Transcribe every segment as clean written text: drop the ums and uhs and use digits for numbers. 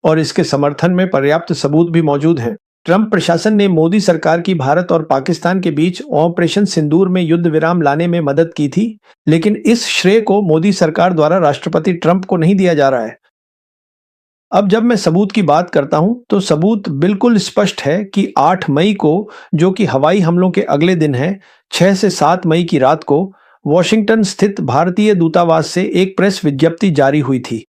और इसके समर्थन में पर्याप्त सबूत भी मौजूद हैं। ट्रंप प्रशासन ने मोदी सरकार की भारत और पाकिस्तान के बीच ऑपरेशन सिंदूर में युद्ध विराम लाने में मदद की थी, लेकिन इस श्रेय को मोदी सरकार द्वारा राष्ट्रपति ट्रंप को नहीं दिया जा रहा है। अब जब मैं सबूत की बात करता हूं, तो सबूत बिल्कुल स्पष्ट है कि 8 मई को, जो कि हवाई हमलों के अगले दिन है, 6 से 7 मई की रात को वॉशिंगटन स्थित भारतीय दूतावास से एक प्रेस विज्ञप्ति जारी हुई थी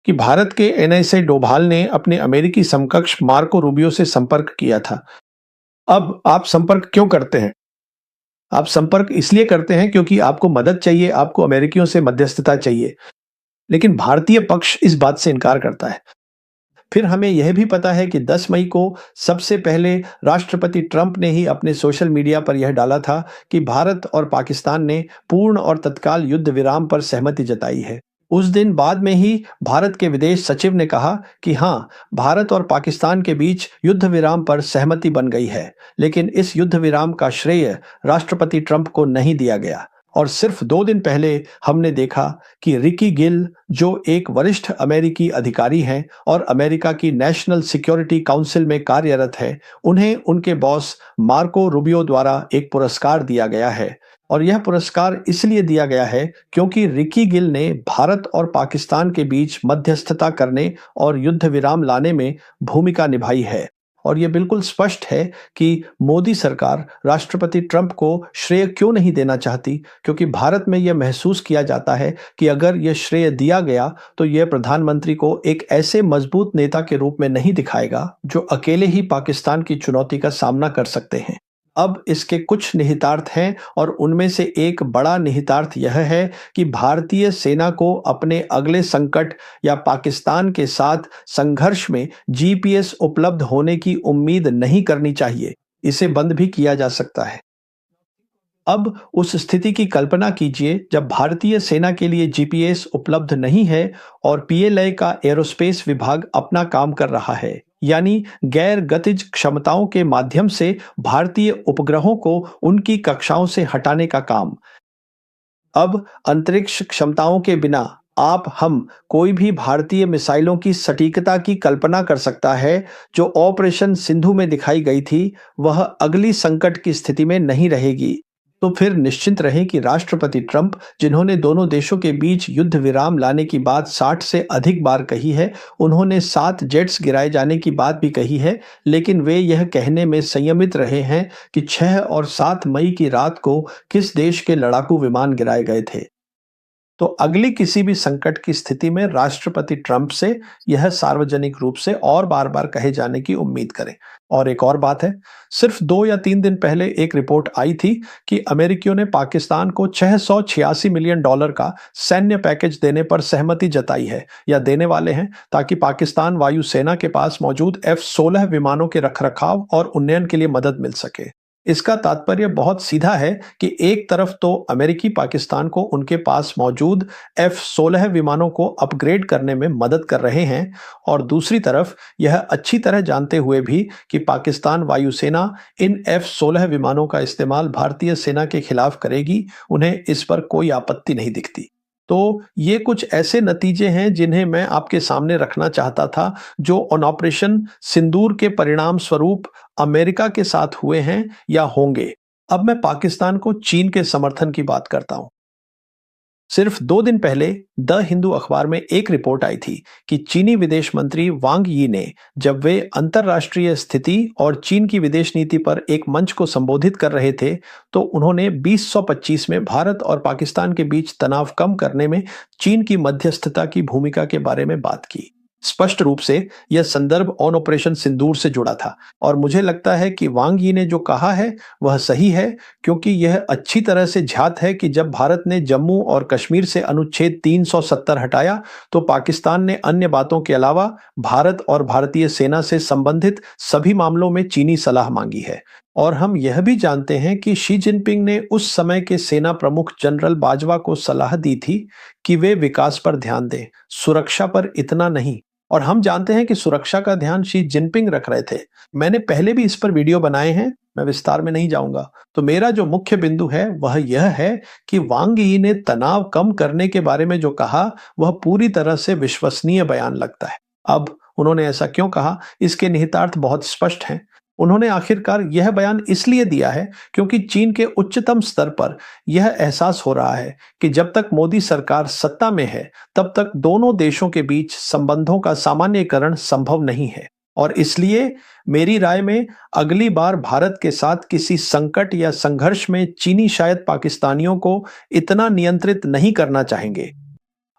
कि भारत के एनएसए डोभाल ने अपने अमेरिकी समकक्ष मार्को रूबियो से संपर्क किया था। अब आप संपर्क क्यों करते हैं? आप संपर्क इसलिए करते हैं क्योंकि आपको मदद चाहिए, आपको अमेरिकियों से मध्यस्थता चाहिए। लेकिन भारतीय पक्ष इस बात से इनकार करता है। फिर हमें यह भी पता है कि 10 मई को सबसे पहले राष्ट्रपति ट्रंप ने ही अपने सोशल मीडिया पर यह डाला था कि भारत और पाकिस्तान ने पूर्ण और तत्काल युद्ध विराम पर सहमति जताई है। उस दिन बाद में ही भारत के विदेश सचिव ने कहा कि हाँ, भारत और पाकिस्तान के बीच युद्ध विराम पर सहमति बन गई है, लेकिन इस युद्ध विराम का श्रेय राष्ट्रपति ट्रंप को नहीं दिया गया। और सिर्फ 2 दिन पहले हमने देखा कि रिकी गिल, जो एक वरिष्ठ अमेरिकी अधिकारी हैं और अमेरिका की नेशनल सिक्योरिटी काउंसिल में कार्यरत है, उन्हें उनके बॉस मार्को रूबियो द्वारा एक पुरस्कार दिया गया है। और यह पुरस्कार इसलिए दिया गया है क्योंकि रिकी गिल ने भारत और पाकिस्तान के बीच मध्यस्थता करने और युद्ध विराम लाने में भूमिका निभाई है। और यह बिल्कुल स्पष्ट है कि मोदी सरकार राष्ट्रपति ट्रंप को श्रेय क्यों नहीं देना चाहती, क्योंकि भारत में यह महसूस किया जाता है कि अगर यह श्रेय दिया गया तो यह प्रधानमंत्री को एक ऐसे मजबूत नेता के रूप में नहीं दिखाएगा जो अकेले ही पाकिस्तान की चुनौती का सामना कर सकते हैं। अब इसके कुछ निहितार्थ हैं और उनमें से एक बड़ा निहितार्थ यह है कि भारतीय सेना को अपने अगले संकट या पाकिस्तान के साथ संघर्ष में जीपीएस उपलब्ध होने की उम्मीद नहीं करनी चाहिए। इसे बंद भी किया जा सकता है। अब उस स्थिति की कल्पना कीजिए जब भारतीय सेना के लिए जीपीएस उपलब्ध नहीं है और पीएलए का एरोस्पेस विभाग अपना काम कर रहा है, यानी गैर गतिज क्षमताओं के माध्यम से भारतीय उपग्रहों को उनकी कक्षाओं से हटाने का काम। अब अंतरिक्ष क्षमताओं के बिना हम कोई भी भारतीय मिसाइलों की सटीकता की कल्पना कर सकता है जो ऑपरेशन सिंधु में दिखाई गई थी, वह अगली संकट की स्थिति में नहीं रहेगी। तो फिर निश्चिंत रहें कि राष्ट्रपति ट्रंप, जिन्होंने दोनों देशों के बीच युद्ध विराम लाने की बात 60 से अधिक बार कही है, उन्होंने 7 जेट्स गिराए जाने की बात भी कही है, लेकिन वे यह कहने में संयमित रहे हैं कि 6 और 7 मई की रात को किस देश के लड़ाकू विमान गिराए गए थे। तो अगली किसी भी संकट की स्थिति में राष्ट्रपति ट्रंप से यह सार्वजनिक रूप से और बार बार कहे जाने की उम्मीद करें। और एक और बात है, सिर्फ 2 या 3 दिन पहले एक रिपोर्ट आई थी कि अमेरिकियों ने पाकिस्तान को $686 मिलियन का सैन्य पैकेज देने पर सहमति जताई है या देने वाले हैं, ताकि पाकिस्तान वायुसेना के पास मौजूद F-16 विमानों के रखरखाव और उन्नयन के लिए मदद मिल सके। इसका तात्पर्य बहुत सीधा है कि एक तरफ तो अमेरिकी पाकिस्तान को उनके पास मौजूद F-16 विमानों को अपग्रेड करने में मदद कर रहे हैं, और दूसरी तरफ यह अच्छी तरह जानते हुए भी कि पाकिस्तान वायुसेना इन F-16 विमानों का इस्तेमाल भारतीय सेना के खिलाफ करेगी, उन्हें इस पर कोई आपत्ति नहीं दिखती। तो ये कुछ ऐसे नतीजे हैं जिन्हें मैं आपके सामने रखना चाहता था, जो ऑपरेशन सिंदूर के परिणाम स्वरूप अमेरिका के साथ हुए हैं या होंगे। अब मैं पाकिस्तान को चीन के समर्थन की बात करता हूं। सिर्फ 2 दिन पहले द हिंदू अखबार में एक रिपोर्ट आई थी कि चीनी विदेश मंत्री वांग यी ने, जब वे अंतर्राष्ट्रीय स्थिति और चीन की विदेश नीति पर एक मंच को संबोधित कर रहे थे, तो उन्होंने 2025 में भारत और पाकिस्तान के बीच तनाव कम करने में चीन की मध्यस्थता की भूमिका के बारे में बात की। स्पष्ट रूप से यह संदर्भ ऑपरेशन सिंदूर से जुड़ा था, और मुझे लगता है कि वांग यी ने जो कहा है वह सही है, क्योंकि यह अच्छी तरह से ज्ञात है कि जब भारत ने जम्मू और कश्मीर से अनुच्छेद 370 हटाया, तो पाकिस्तान ने अन्य बातों के अलावा भारत और भारतीय सेना से संबंधित सभी मामलों में चीनी सलाह मांगी है। और हम यह भी जानते हैं कि शी जिनपिंग ने उस समय के सेना प्रमुख जनरल बाजवा को सलाह दी थी कि वे विकास पर ध्यान दें, सुरक्षा पर इतना नहीं। और हम जानते हैं कि सुरक्षा का ध्यान शी जिनपिंग रख रहे थे। मैंने पहले भी इस पर वीडियो बनाए हैं, मैं विस्तार में नहीं जाऊंगा। तो मेरा जो मुख्य बिंदु है वह यह है कि वांग यी ने तनाव कम करने के बारे में जो कहा, वह पूरी तरह से विश्वसनीय बयान लगता है। अब उन्होंने ऐसा क्यों कहा, इसके निहितार्थ बहुत स्पष्ट हैं। उन्होंने आखिरकार यह बयान इसलिए दिया है क्योंकि चीन के उच्चतम स्तर पर यह एहसास हो रहा है कि जब तक मोदी सरकार सत्ता में है तब तक दोनों देशों के बीच संबंधों का सामान्यीकरण संभव नहीं है। और इसलिए मेरी राय में अगली बार भारत के साथ किसी संकट या संघर्ष में चीनी शायद पाकिस्तानियों को इतना नियंत्रित नहीं करना चाहेंगे।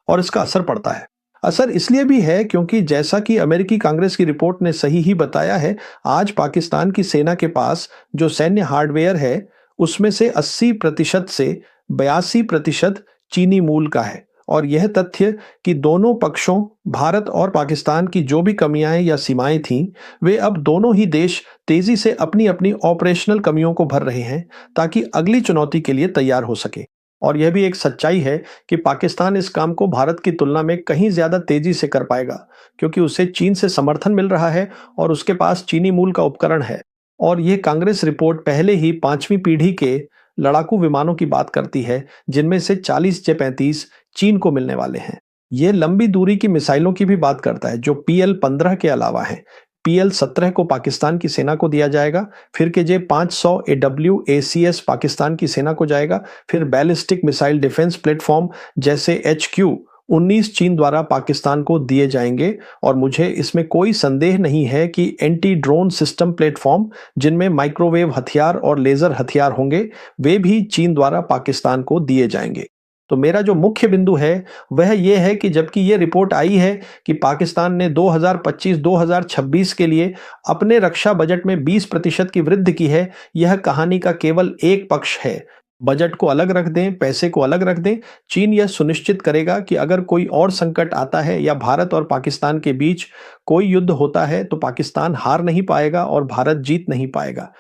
और इसका असर पड़ता है। असर इसलिए भी है क्योंकि जैसा कि अमेरिकी कांग्रेस की रिपोर्ट ने सही ही बताया है, आज पाकिस्तान की सेना के पास जो सैन्य हार्डवेयर है उसमें से 80% से 82% चीनी मूल का है। और यह तथ्य कि दोनों पक्षों भारत और पाकिस्तान की जो भी कमियां या सीमाएं थीं, वे अब दोनों ही देश तेजी से अपनी अपनी ऑपरेशनल कमियों को भर रहे हैं ताकि अगली चुनौती के लिए तैयार हो सके। और यह भी एक सच्चाई है कि पाकिस्तान इस काम को भारत की तुलना में कहीं ज्यादा तेजी से कर पाएगा क्योंकि उसे चीन से समर्थन मिल रहा है और उसके पास चीनी मूल का उपकरण है। और यह कांग्रेस रिपोर्ट पहले ही 5वीं पीढ़ी के लड़ाकू विमानों की बात करती है जिनमें से 40J-35 चीन को मिलने वाले हैं। यह लंबी दूरी की मिसाइलों की भी बात करता है जो PL-15 के अलावा हैं। PL-17 को पाकिस्तान की सेना को दिया जाएगा, फिर के J-500 AWACS पाकिस्तान की सेना को जाएगा, फिर बैलिस्टिक मिसाइल डिफेंस प्लेटफॉर्म जैसे HQ-19 चीन द्वारा पाकिस्तान को दिए जाएंगे। और मुझे इसमें कोई संदेह नहीं है कि एंटी ड्रोन सिस्टम प्लेटफॉर्म जिनमें माइक्रोवेव हथियार और लेजर हथियार होंगे, वे भी चीन द्वारा पाकिस्तान को दिए जाएंगे। तो मेरा जो मुख्य बिंदु है वह यह है कि जबकि यह रिपोर्ट आई है कि पाकिस्तान ने 2025-2026 के लिए अपने रक्षा बजट में 20% की वृद्धि की है, यह कहानी का केवल एक पक्ष है। बजट को अलग रख दें, पैसे को अलग रख दें, चीन यह सुनिश्चित करेगा कि अगर कोई और संकट आता है या भारत और पाकिस्तान के बीच कोई युद्ध होता है तो पाकिस्तान हार नहीं पाएगा और भारत जीत नहीं पाएगा।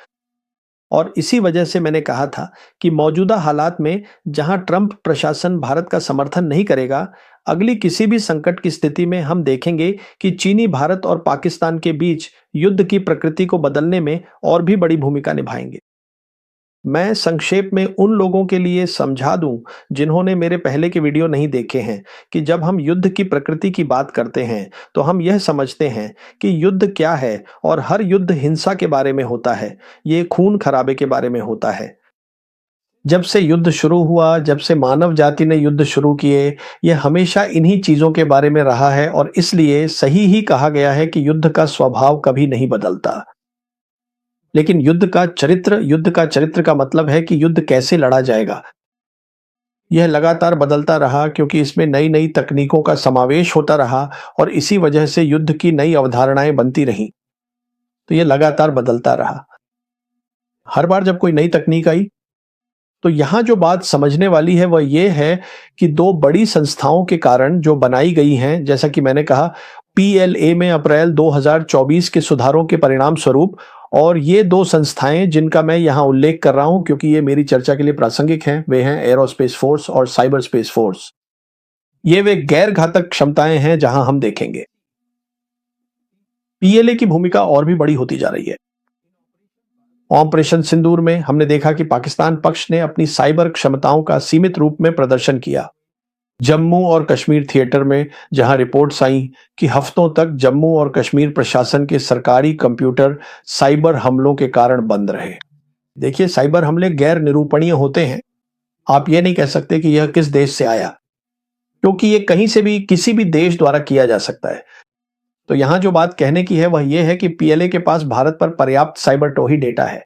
और इसी वजह से मैंने कहा था कि मौजूदा हालात में जहां ट्रंप प्रशासन भारत का समर्थन नहीं करेगा, अगली किसी भी संकट की स्थिति में हम देखेंगे कि चीनी भारत और पाकिस्तान के बीच युद्ध की प्रकृति को बदलने में और भी बड़ी भूमिका निभाएंगे। मैं संक्षेप में उन लोगों के लिए समझा दूं जिन्होंने मेरे पहले के वीडियो नहीं देखे हैं कि जब हम युद्ध की प्रकृति की बात करते हैं तो हम यह समझते हैं कि युद्ध क्या है और हर युद्ध हिंसा के बारे में होता है, ये खून खराबे के बारे में होता है। जब से युद्ध शुरू हुआ, जब से मानव जाति ने युद्ध शुरू किए, यह हमेशा इन्हीं चीजों के बारे में रहा है और इसलिए सही ही कहा गया है कि युद्ध का स्वभाव कभी नहीं बदलता। लेकिन युद्ध का चरित्र का मतलब है कि युद्ध कैसे लड़ा जाएगा। यह लगातार बदलता रहा क्योंकि इसमें नई नई तकनीकों का समावेश होता रहा और इसी वजह से युद्ध की नई अवधारणाएं बनती रहीं। तो यह लगातार बदलता रहा। हर बार जब कोई नई तकनीक आई तो यहां जो बात समझने वाली है वह यह है कि दो बड़ी संस्थाओं के कारण जो बनाई गई हैं, जैसा कि मैंने कहा PLA में अप्रैल 2024 के सुधारों के परिणाम स्वरूप, और ये दो संस्थाएं जिनका मैं यहां उल्लेख कर रहा हूं क्योंकि ये मेरी चर्चा के लिए प्रासंगिक हैं, वे हैं एरोस्पेस फोर्स और साइबर स्पेस फोर्स। ये वे गैर घातक क्षमताएं हैं जहां हम देखेंगे PLA की भूमिका और भी बड़ी होती जा रही है। ऑपरेशन सिंदूर में हमने देखा कि पाकिस्तान पक्ष ने अपनी साइबर क्षमताओं का सीमित रूप में प्रदर्शन किया। जम्मू और कश्मीर थिएटर में जहां रिपोर्ट्स आई कि हफ्तों तक जम्मू और कश्मीर प्रशासन के सरकारी कंप्यूटर साइबर हमलों के कारण बंद रहे। देखिए, साइबर हमले गैर निरूपणीय होते हैं। आप ये नहीं कह सकते कि यह किस देश से आया, क्योंकि यह कहीं से भी किसी भी देश द्वारा किया जा सकता है। तो यहां जो बात कहने की है वह यह है कि PLA के पास भारत पर पर्याप्त साइबर टोही डेटा है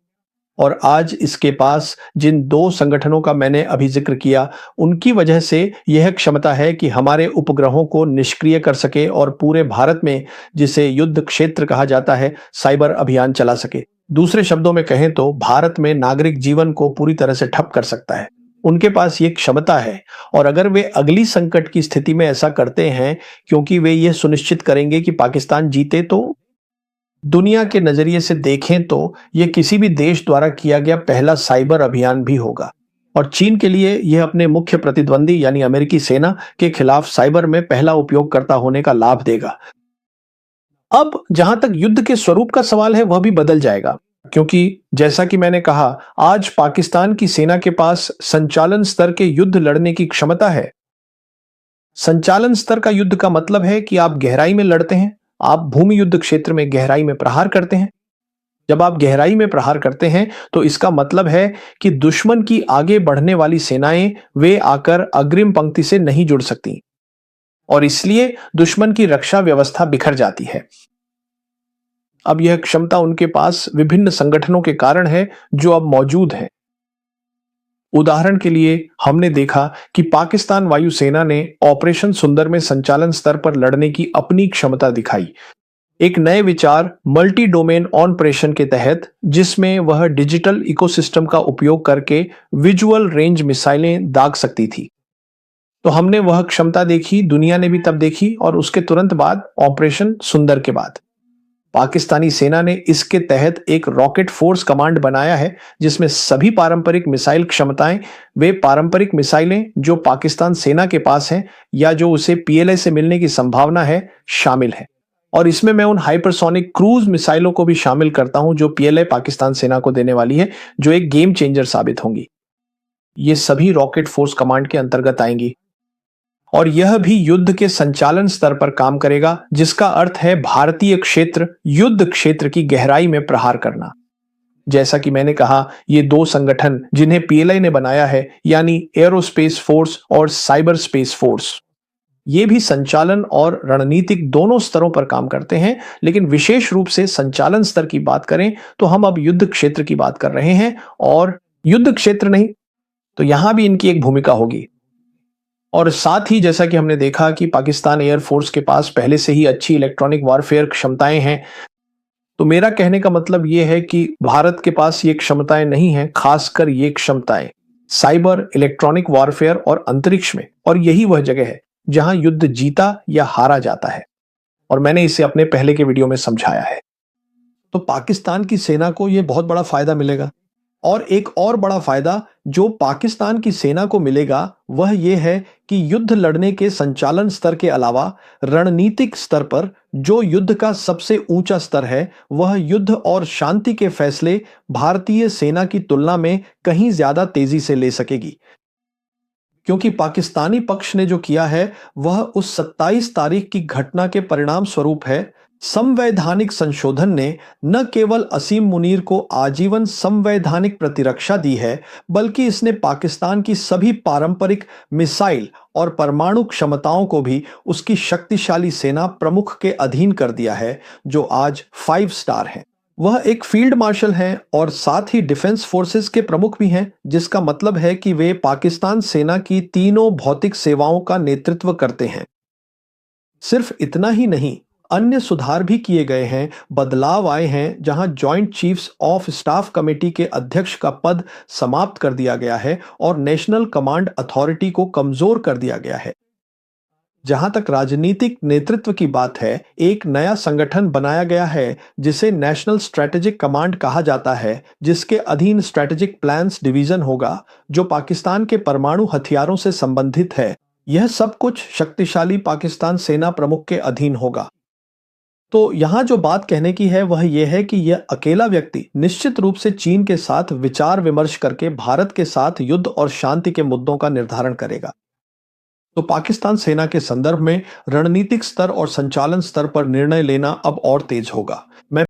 और आज इसके पास जिन दो संगठनों का मैंने अभी जिक्र किया उनकी वजह से यह क्षमता है कि हमारे उपग्रहों को निष्क्रिय कर सके और पूरे भारत में, जिसे युद्ध क्षेत्र कहा जाता है, साइबर अभियान चला सके। दूसरे शब्दों में कहें तो भारत में नागरिक जीवन को पूरी तरह से ठप कर सकता है। उनके पास ये क्षमता है और अगर वे अगली संकट की स्थिति में ऐसा करते हैं क्योंकि वे ये सुनिश्चित करेंगे कि पाकिस्तान जीते, तो दुनिया के नजरिए से देखें तो यह किसी भी देश द्वारा किया गया पहला साइबर अभियान भी होगा और चीन के लिए यह अपने मुख्य प्रतिद्वंदी यानी अमेरिकी सेना के खिलाफ साइबर में पहला उपयोगकर्ता होने का लाभ देगा। अब जहां तक युद्ध के स्वरूप का सवाल है वह भी बदल जाएगा क्योंकि जैसा कि मैंने कहा, आज पाकिस्तान की सेना के पास संचालन स्तर के युद्ध लड़ने की क्षमता है। संचालन स्तर का युद्ध का मतलब है कि आप गहराई में लड़ते हैं, आप भूमि युद्ध क्षेत्र में गहराई में प्रहार करते हैं। जब आप गहराई में प्रहार करते हैं तो इसका मतलब है कि दुश्मन की आगे बढ़ने वाली सेनाएं वे आकर अग्रिम पंक्ति से नहीं जुड़ सकती और इसलिए दुश्मन की रक्षा व्यवस्था बिखर जाती है। अब यह क्षमता उनके पास विभिन्न संगठनों के कारण है जो अब मौजूद हैं। उदाहरण के लिए हमने देखा कि पाकिस्तान वायुसेना ने ऑपरेशन सुंदर में संचालन स्तर पर लड़ने की अपनी क्षमता दिखाई, एक नए विचार मल्टी डोमेन ऑपरेशन के तहत, जिसमें वह डिजिटल इकोसिस्टम का उपयोग करके विजुअल रेंज मिसाइलें दाग सकती थी। तो हमने वह क्षमता देखी, दुनिया ने भी तब देखी, और उसके तुरंत बाद ऑपरेशन सुंदर के बाद पाकिस्तानी सेना ने इसके तहत एक रॉकेट फोर्स कमांड बनाया है जिसमें सभी पारंपरिक मिसाइल क्षमताएं, वे पारंपरिक मिसाइलें जो पाकिस्तान सेना के पास हैं या जो उसे पीएलए से मिलने की संभावना है, शामिल है। और इसमें मैं उन हाइपरसोनिक क्रूज मिसाइलों को भी शामिल करता हूं जो पीएलए पाकिस्तान सेना को देने वाली है, जो एक गेम चेंजर साबित होंगी। ये सभी रॉकेट फोर्स कमांड के अंतर्गत आएंगी और यह भी युद्ध के संचालन स्तर पर काम करेगा, जिसका अर्थ है भारतीय क्षेत्र, युद्ध क्षेत्र की गहराई में प्रहार करना। जैसा कि मैंने कहा, ये दो संगठन जिन्हें पीएलआई ने बनाया है, यानी एरोस्पेस फोर्स और साइबर स्पेस फोर्स, ये भी संचालन और रणनीतिक दोनों स्तरों पर काम करते हैं, लेकिन विशेष रूप से संचालन स्तर की बात करें तो हम अब युद्ध क्षेत्र की बात कर रहे हैं, और युद्ध क्षेत्र नहीं तो यहां भी इनकी एक भूमिका होगी। और साथ ही जैसा कि हमने देखा कि पाकिस्तान एयरफोर्स के पास पहले से ही अच्छी इलेक्ट्रॉनिक वॉरफेयर क्षमताएं हैं, तो मेरा कहने का मतलब यह है कि भारत के पास ये क्षमताएं नहीं हैं, खासकर ये क्षमताएं साइबर, इलेक्ट्रॉनिक वॉरफेयर और अंतरिक्ष में, और यही वह जगह है जहां युद्ध जीता या हारा जाता है, और मैंने इसे अपने पहले के वीडियो में समझाया है। तो पाकिस्तान की सेना को यह बहुत बड़ा फायदा मिलेगा, और एक और बड़ा फायदा जो पाकिस्तान की सेना को मिलेगा वह यह है कि युद्ध लड़ने के संचालन स्तर के अलावा रणनीतिक स्तर पर जो युद्ध का सबसे ऊंचा स्तर है, वह युद्ध और शांति के फैसले भारतीय सेना की तुलना में कहीं ज्यादा तेजी से ले सकेगी। क्योंकि पाकिस्तानी पक्ष ने जो किया है वह उस 27 तारीख की घटना के परिणाम स्वरूप है। संवैधानिक संशोधन ने न केवल असीम मुनीर को आजीवन संवैधानिक प्रतिरक्षा दी है, बल्कि इसने पाकिस्तान की सभी पारंपरिक मिसाइल और परमाणु क्षमताओं को भी उसकी शक्तिशाली सेना प्रमुख के अधीन कर दिया है, जो आज 5 स्टार हैं। वह एक फील्ड मार्शल हैं और साथ ही डिफेंस फोर्सेस के प्रमुख भी हैं, जिसका मतलब है कि वे पाकिस्तान सेना की तीनों भौतिक सेवाओं का नेतृत्व करते हैं। सिर्फ इतना ही नहीं, अन्य सुधार भी किए गए हैं, बदलाव आए हैं, जहां joint chiefs of staff committee के अध्यक्ष का पद समाप्त कर दिया गया है और नेशनल कमांड अथॉरिटी को कमजोर कर दिया गया है। जहां तक राजनीतिक नेतृत्व की बात है, एक नया संगठन बनाया गया है जिसे नेशनल स्ट्रेटेजिक कमांड कहा जाता है, जिसके अधीन स्ट्रेटेजिक प्लान्स डिवीजन होगा, जो पाकिस्तान के परमाणु हथियारों से संबंधित है। यह सब कुछ शक्तिशाली पाकिस्तान सेना प्रमुख के अधीन होगा। तो यहां जो बात कहने की है वह यह है कि यह अकेला व्यक्ति निश्चित रूप से चीन के साथ विचार विमर्श करके भारत के साथ युद्ध और शांति के मुद्दों का निर्धारण करेगा। तो पाकिस्तान सेना के संदर्भ में रणनीतिक स्तर और संचालन स्तर पर निर्णय लेना अब और तेज होगा। मैं